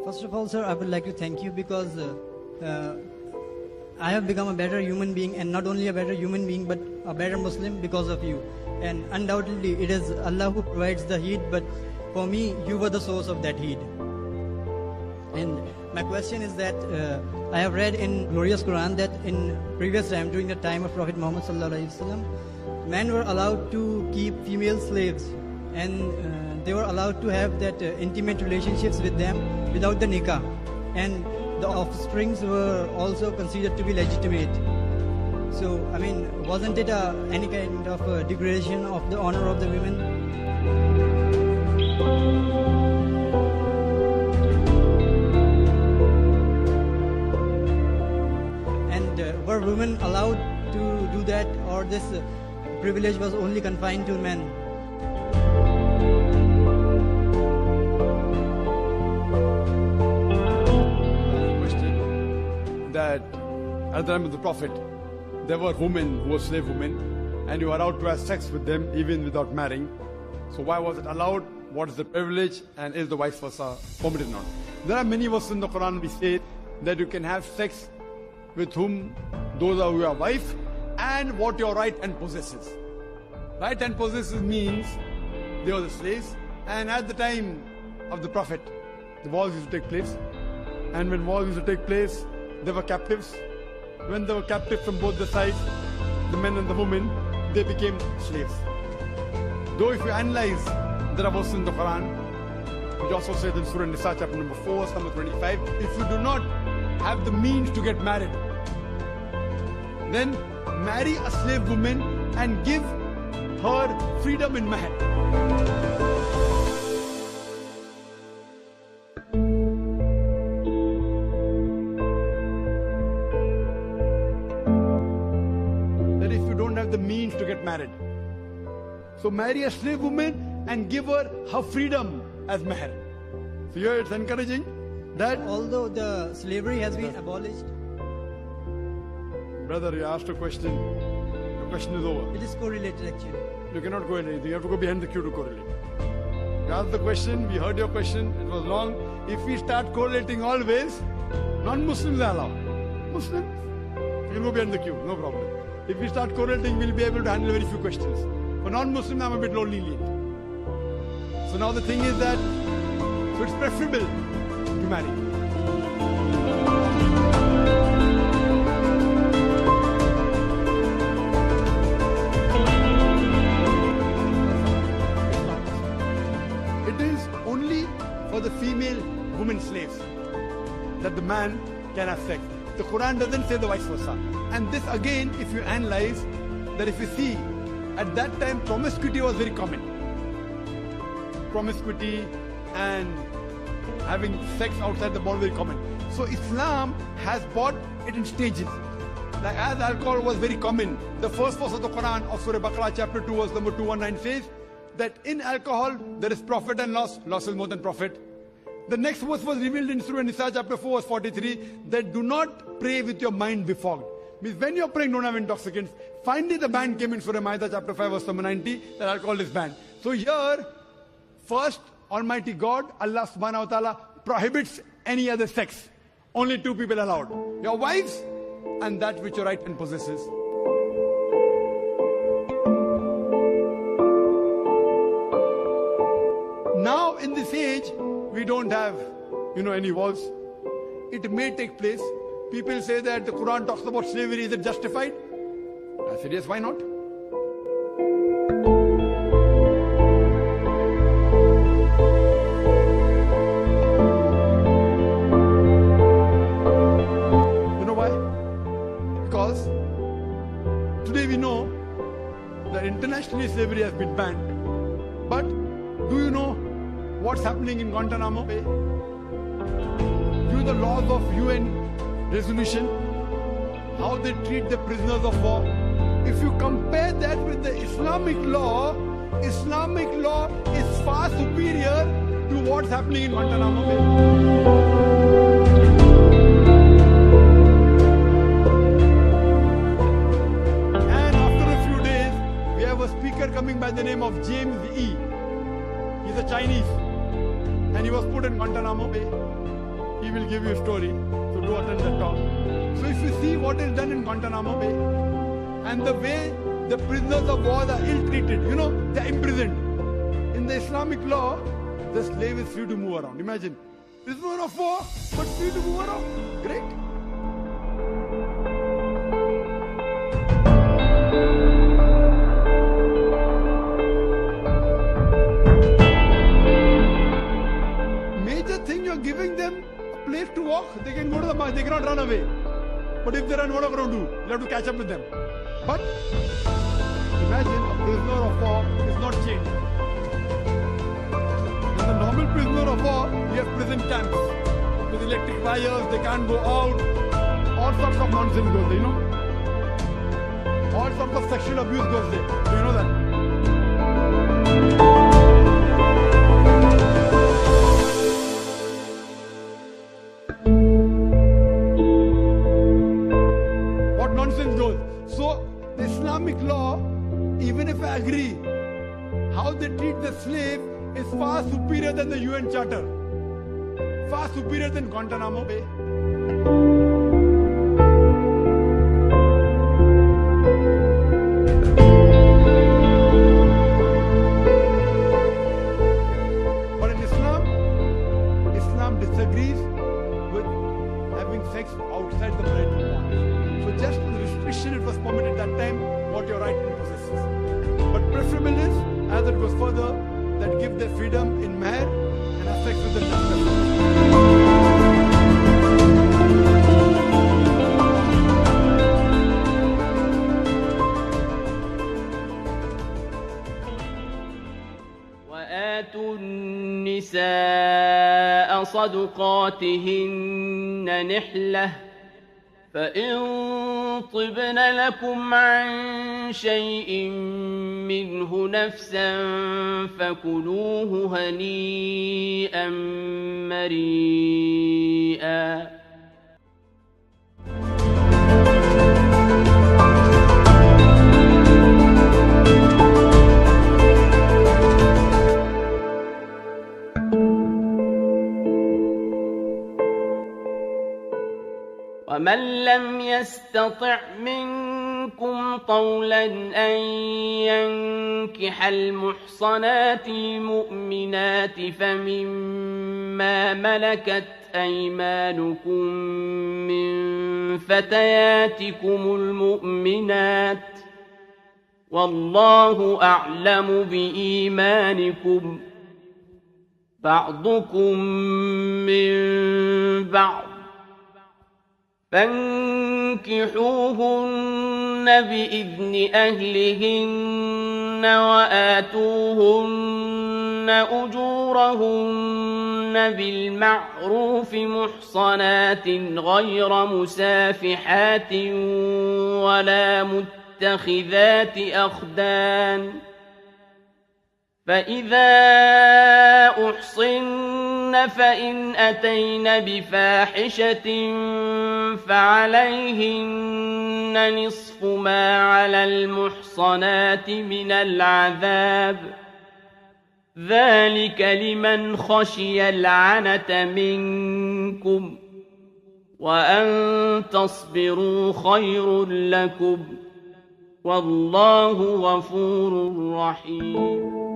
First of all, sir, I would like to thank you because I have become a better human being, and not only a better human being, but a better Muslim because of you. And undoubtedly, it is Allah who provides the heat, but for me, you were the source of that heat. And my question is that I have read in glorious Quran that in previous time, during the time of Prophet Muhammad sallallahu alaihi wasallam, men were allowed to keep female slaves, and they were allowed to have that intimate relationships with them without the nikah, and the offsprings were also considered to be legitimate. So, I mean, wasn't it any kind of degradation of the honor of the women? And were women allowed to do that, or this privilege was only confined to men? That at the time of the Prophet, there were women who were slave women, and you were allowed to have sex with them even without marrying. So why was it allowed? What is the privilege? And is the vice versa permitted or not? There are many verses in the Quran which say that you can have sex with whom those are your wife and what your right hand possesses. Right hand possesses means they were the slaves, and at the time of the Prophet, the wars used to take place, and when wars used to take place, they were captives. When they were captive from both the sides, the men and the women, they became slaves. Though if you analyze, there are verses in the Quran, which also says in Surah Nisa chapter number 4, verse number 25, if you do not have the means to get married, then marry a slave woman and give her freedom in mahar. The means to get married. So marry a slave woman and give her freedom as mahar. So here it's encouraging that although the slavery has been abolished. Brother, you asked a question. The question is over. It is correlated actually. You cannot go in anything. You have to go behind the queue to correlate. You asked the question, we heard your question, it was long. If we start correlating always, non-Muslims are allowed. Muslims, you can go behind the queue, no problem. If we start correlating, we'll be able to handle very few questions. For non-Muslim, I'm a bit lenient. So now the thing is that, so it's preferable to marry. It is only for the female women slaves that the man can have sex. The Quran doesn't say the vice versa. And this again, if you analyze, that if you see, at that time promiscuity was very common. Promiscuity and having sex outside the body very common. So Islam has brought it in stages. Like as alcohol was very common, the first verse of the Quran of Surah Baqarah chapter 2 verse number 219 says that in alcohol there is profit and loss. Loss is more than profit. The next verse was revealed in Surah Nisa chapter 4 verse 43 that do not pray with your mind befogged. Means when you're praying, don't have intoxicants. Finally the ban came in Surah Ma'idah chapter 5 verse number 90 that alcohol is banned. So here, first Almighty God, Allah subhanahu wa ta'ala prohibits any other sex. Only two people allowed. Your wives and that which your right hand possesses. Now in this age, we don't have, any wars. It may take place. People say that the Quran talks about slavery. Is it justified? I said, yes, why not? You know why? Because today we know that internationally slavery has been banned. But do you know what's happening in Guantanamo Bay? Due to the laws of UN resolution, how they treat the prisoners of war. If you compare that with the Islamic law is far superior to what's happening in Guantanamo Bay. And after a few days, we have a speaker coming by the name of James E. He's a Chinese, and he was put in Guantanamo Bay. he will give you a story. So do attend that talk. So if you see what is done in Guantanamo Bay and the way the prisoners of war are ill-treated, they're imprisoned. In the Islamic law, the slave is free to move around. Imagine, prisoner of war, but free to move around. Great. Major thing, you're giving them a place to walk. They can go to the march, they cannot run away. But if they run, what are you going to do? You have to catch up with them. But imagine a prisoner of war is not chained. In the normal prisoner of war, you have prison camps with electric wires, they can't go out. All sorts of nonsense goes there, All sorts of sexual abuse goes there. Do you know that? Islamic law, even if I agree, how they treat the slave is far superior than the UN Charter, far superior than Guantanamo Bay. But in Islam disagrees with having sex outside the marital bond. So just the restriction it was permitted that time, what your right possesses. But preferable is, as it goes further, that give their freedom in marriage and have sex with them. وآتوا النساء صدقاتهن نحلة فإن طبن لكم عن شيء منه نفسا فكلوه هنيئا مريئا. ومن لم يستطع منكم طولا أن ينكح المحصنات المؤمنات فمما ملكت أيمانكم من فتياتكم المؤمنات والله أعلم بإيمانكم بعضكم من بعض فانكحوهن بإذن أهلهن وآتوهن أجورهن بالمعروف محصنات غير مسافحات ولا متخذات أخدان فإذا أحصن فإن أتين بفاحشة فعليهن نصف ما على المحصنات من العذاب ذلك لمن خشي العنة منكم وأن تصبروا خير لكم والله غفور رحيم.